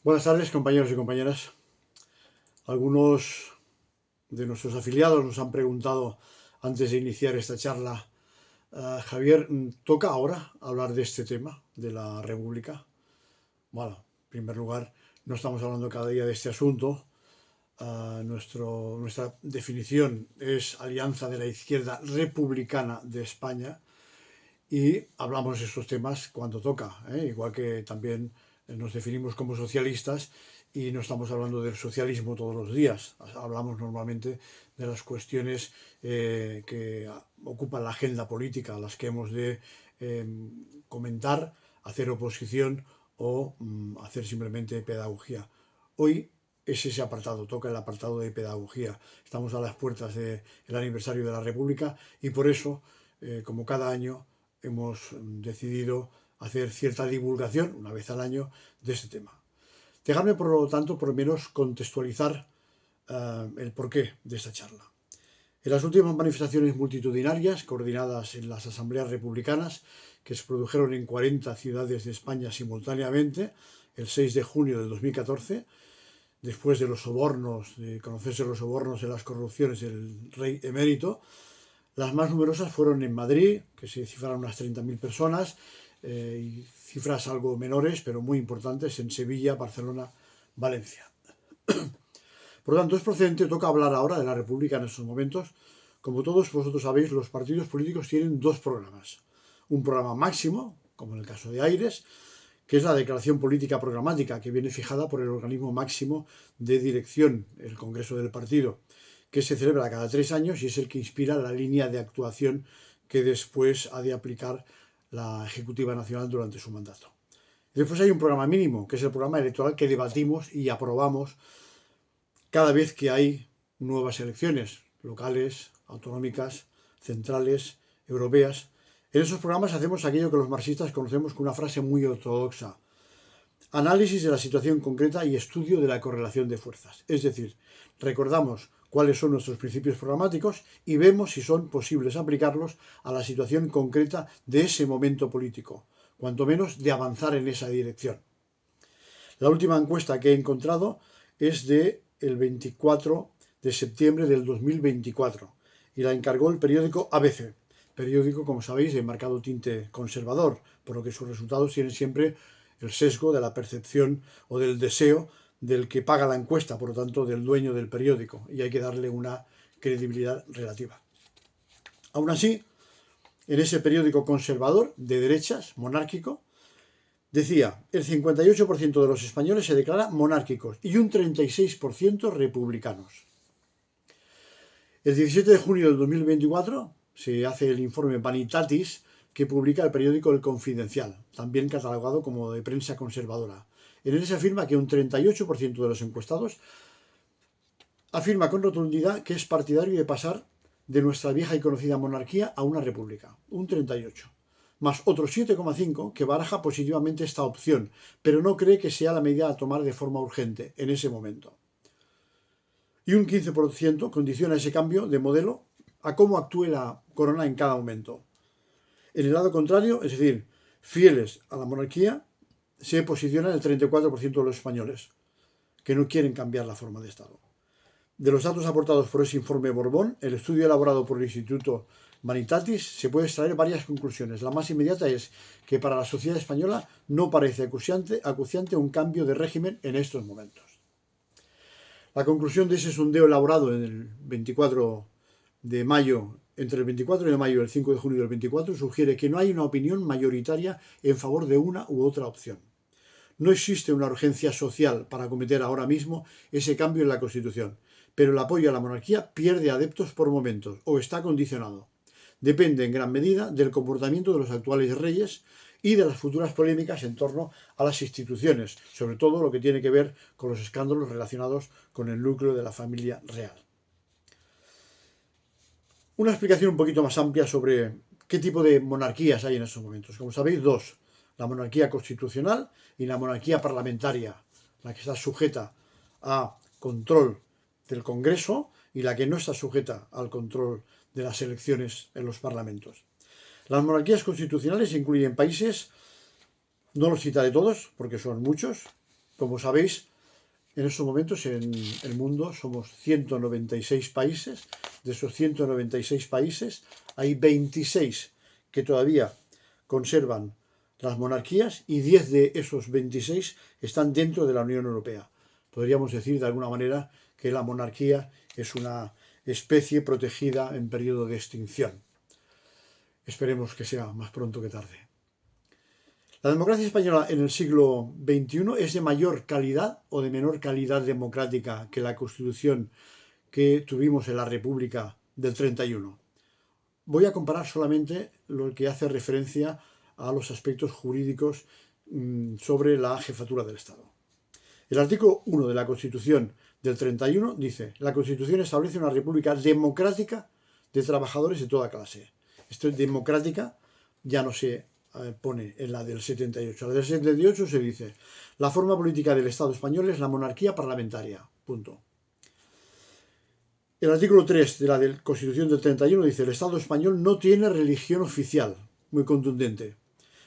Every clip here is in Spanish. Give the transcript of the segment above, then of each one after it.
Buenas tardes, compañeros y compañeras. Algunos de nuestros afiliados nos han preguntado antes de iniciar esta charla, Javier, ¿toca ahora hablar de este tema, de la República? Bueno, en primer lugar, no estamos hablando cada día de este asunto. Nuestra definición es Alianza de la Izquierda Republicana de España y hablamos de estos temas cuando toca, igual que también nos definimos como socialistas y no estamos hablando del socialismo todos los días. Hablamos normalmente de las cuestiones que ocupan la agenda política, a las que hemos de comentar, hacer oposición o hacer simplemente pedagogía. Hoy es ese apartado, toca el apartado de pedagogía. Estamos a las puertas del aniversario de la República y por eso, como cada año, hemos decidido hacer cierta divulgación, una vez al año, de este tema. Dejadme, por lo tanto, por lo menos contextualizar el porqué de esta charla. En las últimas manifestaciones multitudinarias, coordinadas en las asambleas republicanas, que se produjeron en 40 ciudades de España simultáneamente, el 6 de junio del 2014, después de los sobornos, de conocerse los sobornos en las corrupciones del rey emérito, las más numerosas fueron en Madrid, que se cifraron unas 30.000 personas, y cifras algo menores, pero muy importantes, en Sevilla, Barcelona, Valencia. Por lo tanto, es procedente, toca hablar ahora de la República en estos momentos. Como todos vosotros sabéis, los partidos políticos tienen dos programas. Un programa máximo, como en el caso de Aires, que es la declaración política programática, que viene fijada por el organismo máximo de dirección, el Congreso del Partido, que se celebra cada 3 años y es el que inspira la línea de actuación que después ha de aplicar la Ejecutiva Nacional durante su mandato. Después hay un programa mínimo, que es el programa electoral que debatimos y aprobamos cada vez que hay nuevas elecciones locales, autonómicas, centrales, europeas. En esos programas hacemos aquello que los marxistas conocemos con una frase muy ortodoxa: análisis de la situación concreta y estudio de la correlación de fuerzas. Es decir, recordamos cuáles son nuestros principios programáticos y vemos si son posibles aplicarlos a la situación concreta de ese momento político, cuanto menos de avanzar en esa dirección. La última encuesta que he encontrado es del 24 de septiembre del 2024 y la encargó el periódico ABC, periódico, como sabéis, de marcado tinte conservador, por lo que sus resultados tienen siempre el sesgo de la percepción o del deseo del que paga la encuesta, por lo tanto del dueño del periódico, y hay que darle una credibilidad relativa. Aún así, en ese periódico conservador, de derechas, monárquico, decía, el 58% de los españoles se declara monárquicos y un 36% republicanos. El 17 de junio del 2024 se hace el informe Vanitatis que publica el periódico El Confidencial, también catalogado como de prensa conservadora. En él se afirma que un 38% de los encuestados afirma con rotundidad que es partidario de pasar de nuestra vieja y conocida monarquía a una república, un 38%, más otro 7,5% que baraja positivamente esta opción, pero no cree que sea la medida a tomar de forma urgente en ese momento. Y un 15% condiciona ese cambio de modelo a cómo actúe la corona en cada momento. En el lado contrario, es decir, fieles a la monarquía, se posiciona el 34% de los españoles, que no quieren cambiar la forma de Estado. De los datos aportados por ese informe Borbón, el estudio elaborado por el Instituto Vanitatis, se puede extraer varias conclusiones. La más inmediata es que para la sociedad española no parece acuciante un cambio de régimen en estos momentos. La conclusión de ese sondeo elaborado en el 24 de mayo, entre el 24 de mayo y el 5 de junio del 24, sugiere que no hay una opinión mayoritaria en favor de una u otra opción. No existe una urgencia social para acometer ahora mismo ese cambio en la Constitución, pero el apoyo a la monarquía pierde adeptos por momentos o está condicionado. Depende en gran medida del comportamiento de los actuales reyes y de las futuras polémicas en torno a las instituciones, sobre todo lo que tiene que ver con los escándalos relacionados con el núcleo de la familia real. Una explicación un poquito más amplia sobre qué tipo de monarquías hay en estos momentos. Como sabéis, dos: la monarquía constitucional y la monarquía parlamentaria, la que está sujeta a control del Congreso y la que no está sujeta al control de las elecciones en los parlamentos. Las monarquías constitucionales incluyen países, no los citaré todos porque son muchos, Como sabéis, en estos momentos en el mundo somos 196 países. De esos 196 países hay 26 que todavía conservan las monarquías y 10 de esos 26 están dentro de la Unión Europea. Podríamos decir de alguna manera que la monarquía es una especie protegida en periodo de extinción. Esperemos que sea más pronto que tarde. La democracia española en el siglo XXI es de mayor calidad o de menor calidad democrática que la Constitución que tuvimos en la República del 31. Voy a comparar solamente lo que hace referencia a los aspectos jurídicos sobre la jefatura del Estado. El artículo 1 de la Constitución del 31 dice: la Constitución establece una república democrática de trabajadores de toda clase. Esto es democrática, ya no se pone en la del 78. En la del 78 se dice: la forma política del Estado español es la monarquía parlamentaria. Punto. El artículo 3 de la Constitución del 31 dice: el Estado español no tiene religión oficial. Muy contundente.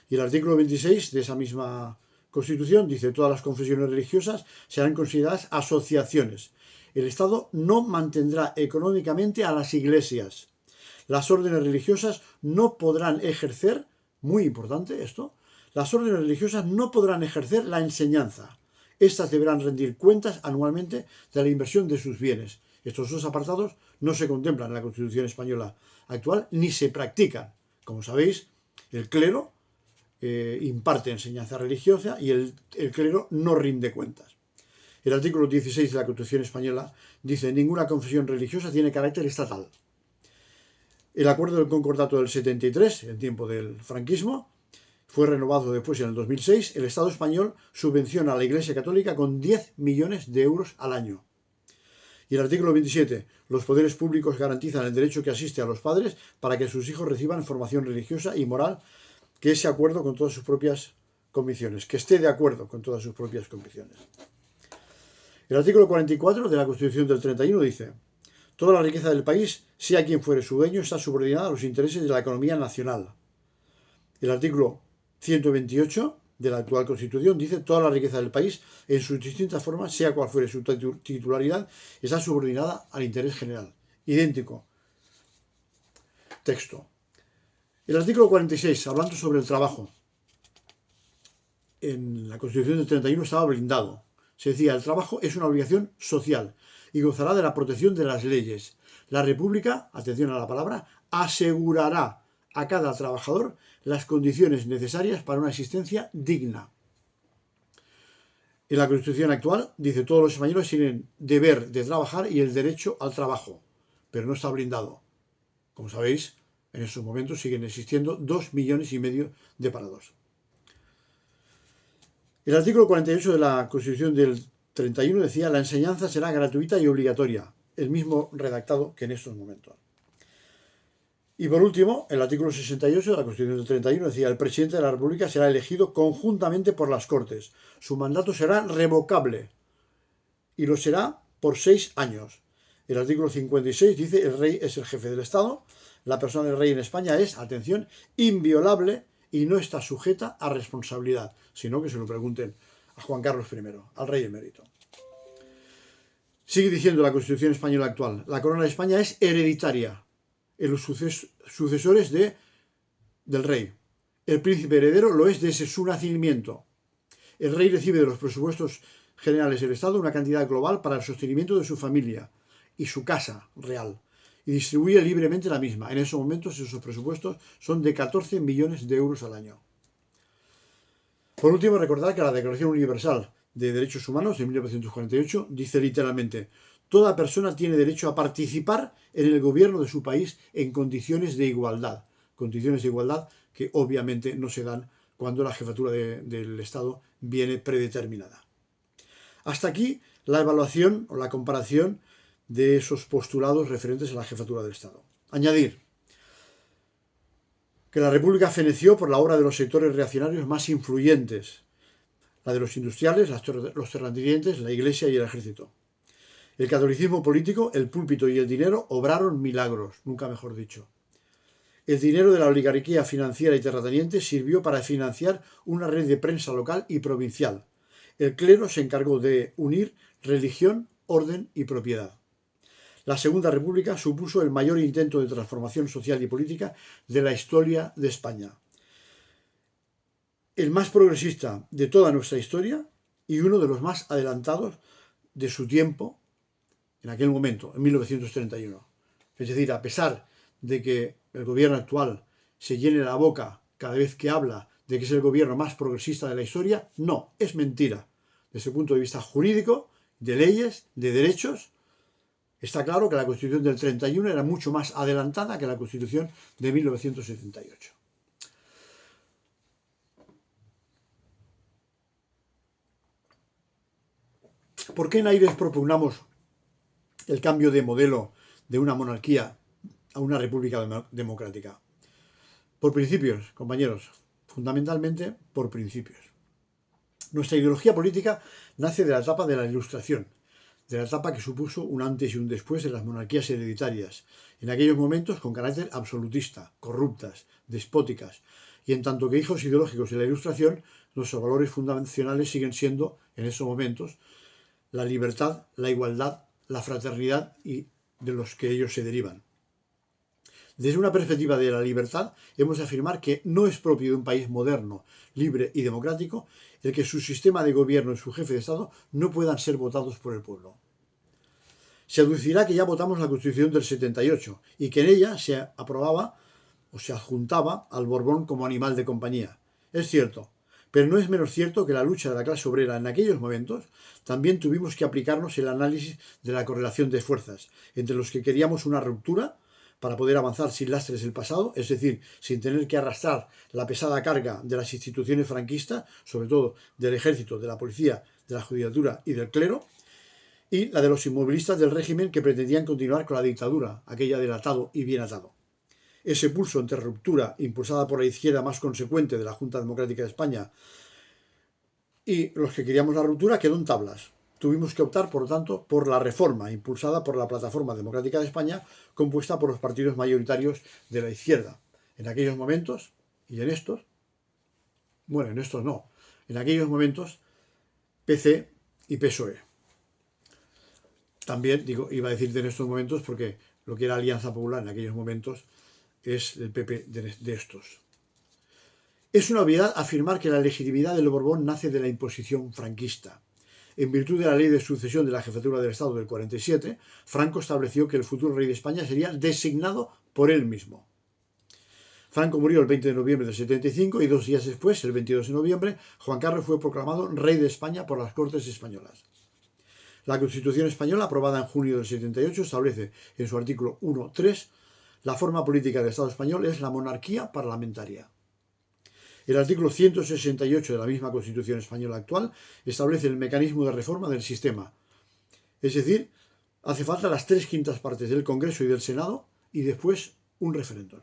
Y el artículo 26 de esa misma Constitución dice: todas las confesiones religiosas serán consideradas asociaciones. El Estado no mantendrá económicamente a las iglesias. Las órdenes religiosas no podrán ejercer, muy importante esto, las órdenes religiosas no podrán ejercer la enseñanza. Estas deberán rendir cuentas anualmente de la inversión de sus bienes. Estos dos apartados no se contemplan en la Constitución española actual ni se practican. Como sabéis, el clero imparte enseñanza religiosa y el clero no rinde cuentas. El artículo 16 de la Constitución española dice: ninguna confesión religiosa tiene carácter estatal. El acuerdo del concordato del 73, en tiempo del franquismo, fue renovado después en el 2006. El Estado español subvenciona a la Iglesia Católica con 10 millones de euros al año. Y el artículo 27, los poderes públicos garantizan el derecho que asiste a los padres para que sus hijos reciban formación religiosa y moral que esté de acuerdo con todas sus propias convicciones, El artículo 44 de la Constitución del 31 dice: toda la riqueza del país, sea quien fuere su dueño, está subordinada a los intereses de la economía nacional. El artículo 128 de la actual Constitución dice: toda la riqueza del país, en sus distintas formas, sea cual fuere su titularidad, está subordinada al interés general. Idéntico texto. El artículo 46, hablando sobre el trabajo, en la Constitución del 31 estaba blindado. Se decía: el trabajo es una obligación social y gozará de la protección de las leyes. La República, atención a la palabra, asegurará a cada trabajador las condiciones necesarias para una existencia digna. En la Constitución actual dice: todos los españoles tienen deber de trabajar y el derecho al trabajo, pero no está blindado. Como sabéis, en estos momentos siguen existiendo 2,5 millones de parados. El artículo 48 de la Constitución del 31 decía: la enseñanza será gratuita y obligatoria, el mismo redactado que en estos momentos. Y por último, el artículo 68 de la Constitución del 31 decía: el presidente de la República será elegido conjuntamente por las Cortes. Su mandato será revocable y lo será por 6 años. El artículo 56 dice: el rey es el jefe del Estado. La persona del rey en España es, atención, inviolable y no está sujeta a responsabilidad, sino que se lo pregunten a Juan Carlos I, al rey emérito. Sigue diciendo la Constitución española actual: la corona de España es hereditaria en los sucesores del rey. El príncipe heredero lo es desde su nacimiento. El rey recibe de los presupuestos generales del Estado una cantidad global para el sostenimiento de su familia y su casa real, y distribuye libremente la misma. En esos momentos esos presupuestos son de 14 millones de euros al año. Por último, recordar que la Declaración Universal de Derechos Humanos de 1948 dice literalmente: toda persona tiene derecho a participar en el gobierno de su país en condiciones de igualdad que obviamente no se dan cuando la jefatura del Estado viene predeterminada. Hasta aquí la evaluación o la comparación de esos postulados referentes a la jefatura del Estado. Añadir que la República feneció por la obra de los sectores reaccionarios más influyentes: la de los industriales, los terratenientes, la Iglesia y el ejército. El catolicismo político, el púlpito y el dinero obraron milagros, nunca mejor dicho. El dinero de la oligarquía financiera y terrateniente sirvió para financiar una red de prensa local y provincial. El clero se encargó de unir religión, orden y propiedad. La Segunda República supuso el mayor intento de transformación social y política de la historia de España. El más progresista de toda nuestra historia y uno de los más adelantados de su tiempo en aquel momento, en 1931. Es decir, a pesar de que el gobierno actual se llene la boca cada vez que habla de que es el gobierno más progresista de la historia, no, es mentira. Desde el punto de vista jurídico, de leyes, de derechos, está claro que la Constitución del 31 era mucho más adelantada que la Constitución de 1978. ¿Por qué en Aires propugnamos el cambio de modelo de una monarquía a una república democrática? Por principios, compañeros, fundamentalmente por principios. Nuestra ideología política nace de la etapa de la Ilustración, de la etapa que supuso un antes y un después de las monarquías hereditarias, en aquellos momentos con carácter absolutista, corruptas, despóticas, y en tanto que hijos ideológicos de la Ilustración, nuestros valores fundacionales siguen siendo, en esos momentos, la libertad, la igualdad, la fraternidad y de los que ellos se derivan. Desde una perspectiva de la libertad, hemos de afirmar que no es propio de un país moderno, libre y democrático el que su sistema de gobierno y su jefe de Estado no puedan ser votados por el pueblo. Se aducirá que ya votamos la Constitución del 78 y que en ella se aprobaba o se adjuntaba al Borbón como animal de compañía. Es cierto, pero no es menos cierto que la lucha de la clase obrera en aquellos momentos también tuvimos que aplicarnos el análisis de la correlación de fuerzas entre los que queríamos una ruptura para poder avanzar sin lastres del pasado, es decir, sin tener que arrastrar la pesada carga de las instituciones franquistas, sobre todo del ejército, de la policía, de la judicatura y del clero, y la de los inmovilistas del régimen que pretendían continuar con la dictadura, aquella del atado y bien atado. Ese pulso entre ruptura impulsada por la izquierda más consecuente de la Junta Democrática de España y los que queríamos la ruptura quedó en tablas. Tuvimos que optar, por lo tanto, por la reforma impulsada por la Plataforma Democrática de España, compuesta por los partidos mayoritarios de la izquierda. En aquellos momentos, y en estos, bueno, en estos no, en aquellos momentos, PC y PSOE. También, digo, iba a decirte en estos momentos porque lo que era Alianza Popular en aquellos momentos es el PP de estos. Es una obviedad afirmar que la legitimidad del Borbón nace de la imposición franquista. En virtud de la ley de sucesión de la jefatura del Estado del 47, Franco estableció que el futuro rey de España sería designado por él mismo. Franco murió el 20 de noviembre del 75 y 2 días después, el 22 de noviembre, Juan Carlos fue proclamado rey de España por las Cortes Españolas. La Constitución española, aprobada en junio del 78, establece en su artículo 1.3 la forma política del Estado español es la monarquía parlamentaria. El artículo 168 de la misma Constitución española actual establece el mecanismo de reforma del sistema. Es decir, hace falta las 3/5 partes del Congreso y del Senado y después un referéndum.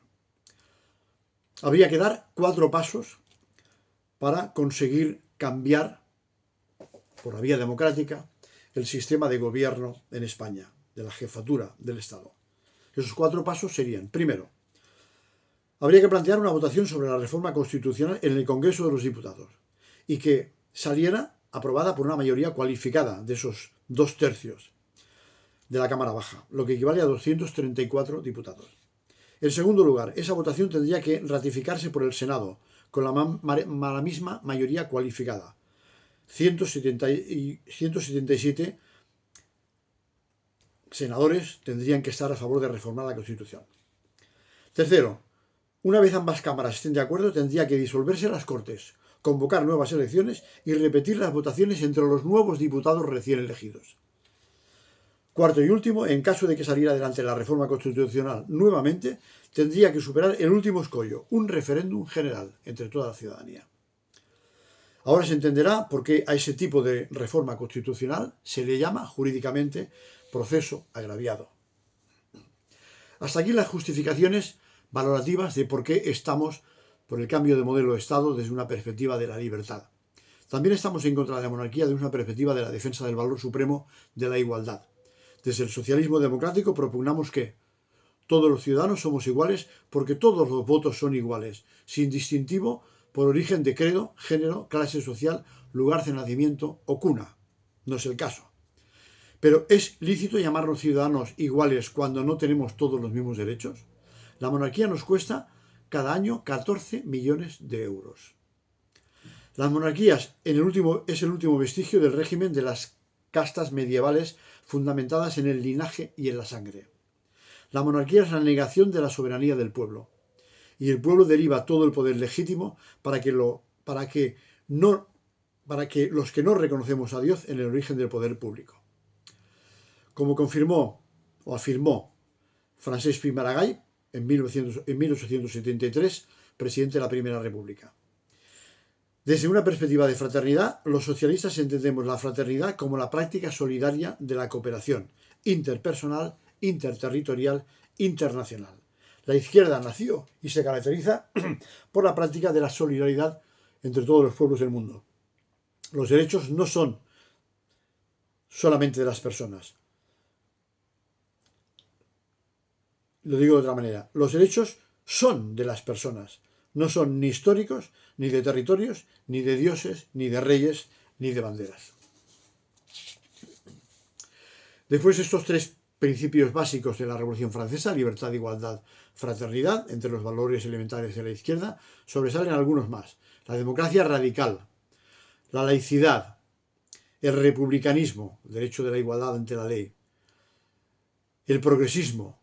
Habría que dar 4 pasos para conseguir cambiar, por la vía democrática, el sistema de gobierno en España, de la jefatura del Estado. Esos 4 pasos serían, primero, habría que plantear una votación sobre la reforma constitucional en el Congreso de los Diputados y que saliera aprobada por una mayoría cualificada de esos 2/3 de la Cámara Baja, lo que equivale a 234 diputados. En segundo lugar, esa votación tendría que ratificarse por el Senado con la misma mayoría cualificada, 177 senadores tendrían que estar a favor de reformar la Constitución. Tercero, una vez ambas cámaras estén de acuerdo, tendría que disolverse las Cortes, convocar nuevas elecciones y repetir las votaciones entre los nuevos diputados recién elegidos. Cuarto y último, en caso de que saliera adelante la reforma constitucional nuevamente, tendría que superar el último escollo, un referéndum general entre toda la ciudadanía. Ahora se entenderá por qué a ese tipo de reforma constitucional se le llama jurídicamente proceso agraviado. Hasta aquí las justificaciones valorativas de por qué estamos por el cambio de modelo de Estado desde una perspectiva de la libertad. También estamos en contra de la monarquía desde una perspectiva de la defensa del valor supremo de la igualdad. Desde el socialismo democrático propugnamos que todos los ciudadanos somos iguales porque todos los votos son iguales, sin distintivo por origen de credo, género, clase social, lugar de nacimiento o cuna. No es el caso. Pero ¿es lícito llamarnos ciudadanos iguales cuando no tenemos todos los mismos derechos? La monarquía nos cuesta cada año 14 millones de euros. Las monarquías es el último vestigio del régimen de las castas medievales fundamentadas en el linaje y en la sangre. La monarquía es la negación de la soberanía del pueblo. Y el pueblo deriva todo el poder legítimo para que los que no reconocemos a Dios en el origen del poder público. Como afirmó Francesc Pi i Maragall en 1873, presidente de la Primera República. Desde una perspectiva de fraternidad, los socialistas entendemos la fraternidad como la práctica solidaria de la cooperación interpersonal, interterritorial, internacional. La izquierda nació y se caracteriza por la práctica de la solidaridad entre todos los pueblos del mundo. Los derechos no son solamente de las personas. Lo digo de otra manera. Los derechos son de las personas. No son ni históricos, ni de territorios, ni de dioses, ni de reyes, ni de banderas. Después de estos tres principios básicos de la Revolución Francesa, libertad, igualdad, fraternidad, entre los valores elementales de la izquierda, sobresalen algunos más. La democracia radical, la laicidad, el republicanismo, el derecho de la igualdad ante la ley, el progresismo,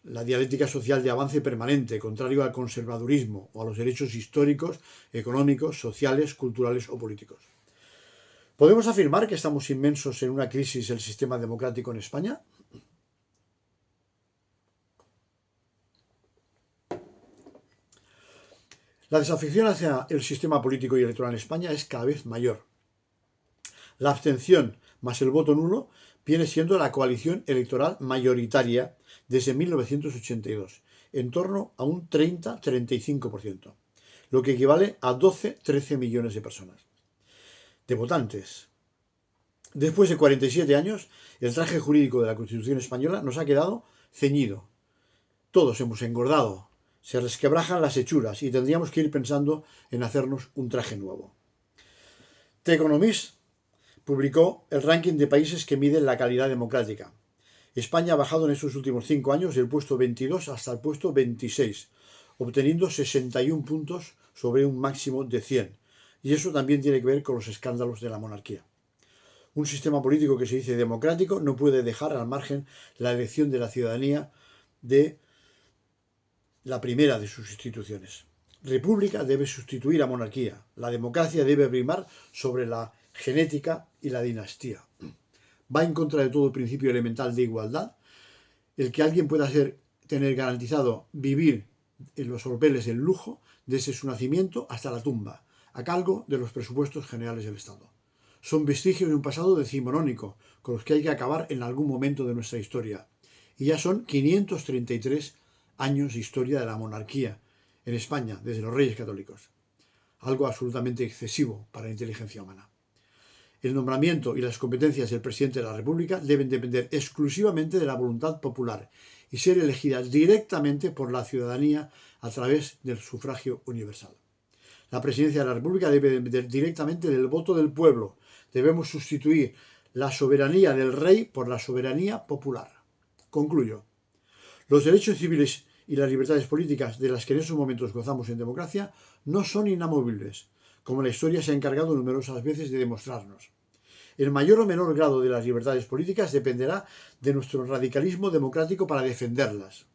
la dialéctica social de avance permanente, contrario al conservadurismo o a los derechos históricos, económicos, sociales, culturales o políticos. ¿Podemos afirmar que estamos inmersos en una crisis del sistema democrático en España? La desafección hacia el sistema político y electoral en España es cada vez mayor. La abstención más el voto nulo viene siendo la coalición electoral mayoritaria desde 1982, en torno a un 30-35%, lo que equivale a 12-13 millones de personas, de votantes. Después de 47 años, el traje jurídico de la Constitución española nos ha quedado ceñido. Todos hemos engordado, se resquebrajan las hechuras y tendríamos que ir pensando en hacernos un traje nuevo. The Economist publicó el ranking de países que miden la calidad democrática. España ha bajado en estos últimos 5 años del puesto 22 hasta el puesto 26, obteniendo 61 puntos sobre un máximo de 100. Y eso también tiene que ver con los escándalos de la monarquía. Un sistema político que se dice democrático no puede dejar al margen la elección de la ciudadanía de la primera de sus instituciones. República debe sustituir a monarquía. La democracia debe primar sobre la genética y la dinastía. Va en contra de todo el principio elemental de igualdad, el que alguien pueda tener garantizado vivir en los orbeles del lujo desde su nacimiento hasta la tumba, a cargo de los presupuestos generales del Estado. Son vestigios de un pasado decimonónico, con los que hay que acabar en algún momento de nuestra historia. Y ya son 533 años de historia de la monarquía en España, desde los Reyes Católicos. Algo absolutamente excesivo para la inteligencia humana. El nombramiento y las competencias del presidente de la República deben depender exclusivamente de la voluntad popular y ser elegidas directamente por la ciudadanía a través del sufragio universal. La presidencia de la República debe depender directamente del voto del pueblo. Debemos sustituir la soberanía del rey por la soberanía popular. Concluyo. Los derechos civiles y las libertades políticas de las que en esos momentos gozamos en democracia no son inamovibles, como la historia se ha encargado numerosas veces de demostrarnos. El mayor o menor grado de las libertades políticas dependerá de nuestro radicalismo democrático para defenderlas.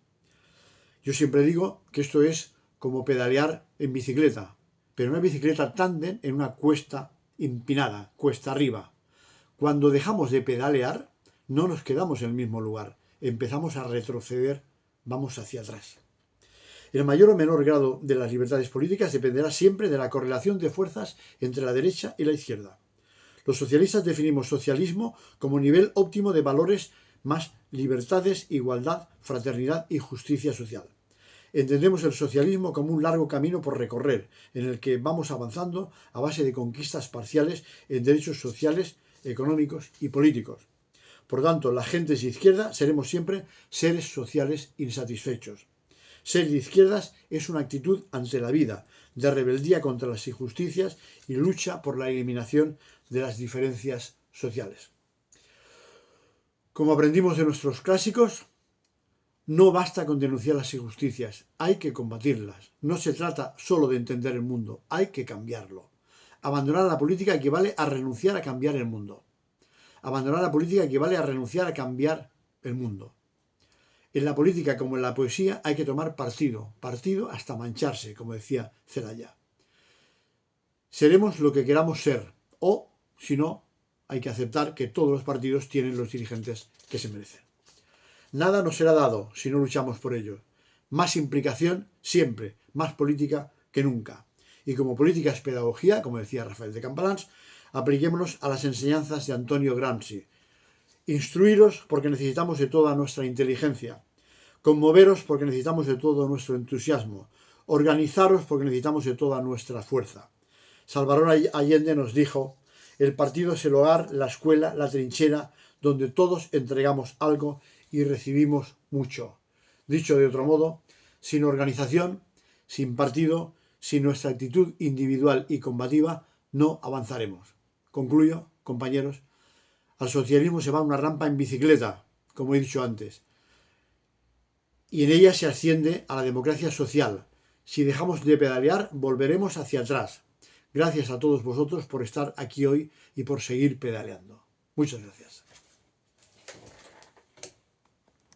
Yo siempre digo que esto es como pedalear en bicicleta, pero una bicicleta tándem en una cuesta empinada, cuesta arriba. Cuando dejamos de pedalear, no nos quedamos en el mismo lugar, empezamos a retroceder, vamos hacia atrás. El mayor o menor grado de las libertades políticas dependerá siempre de la correlación de fuerzas entre la derecha y la izquierda. Los socialistas definimos socialismo como nivel óptimo de valores más libertades, igualdad, fraternidad y justicia social. Entendemos el socialismo como un largo camino por recorrer, en el que vamos avanzando a base de conquistas parciales en derechos sociales, económicos y políticos. Por tanto, la gente de izquierda seremos siempre seres sociales insatisfechos. Ser de izquierdas es una actitud ante la vida, de rebeldía contra las injusticias y lucha por la eliminación de las diferencias sociales. Como aprendimos de nuestros clásicos, no basta con denunciar las injusticias, hay que combatirlas. No se trata solo de entender el mundo, hay que cambiarlo. Abandonar la política equivale a renunciar a cambiar el mundo. Abandonar la política equivale a renunciar a cambiar el mundo. En la política como en la poesía hay que tomar partido, partido hasta mancharse, como decía Celaya. Seremos lo que queramos ser, o, si no, hay que aceptar que todos los partidos tienen los dirigentes que se merecen. Nada nos será dado si no luchamos por ello. Más implicación siempre, más política que nunca. Y como política es pedagogía, como decía Rafael de Campalans, apliquémonos a las enseñanzas de Antonio Gramsci. Instruiros porque necesitamos de toda nuestra inteligencia. Conmoveros porque necesitamos de todo nuestro entusiasmo. Organizaros porque necesitamos de toda nuestra fuerza. Salvador Allende nos dijo: el partido es el hogar, la escuela, la trinchera, donde todos entregamos algo y recibimos mucho. Dicho de otro modo, sin organización, sin partido, sin nuestra actitud individual y combativa, no avanzaremos. Concluyo, compañeros, al socialismo se va a una rampa en bicicleta, como he dicho antes, y en ella se asciende a la democracia social. Si dejamos de pedalear, volveremos hacia atrás. Gracias a todos vosotros por estar aquí hoy y por seguir pedaleando. Muchas gracias.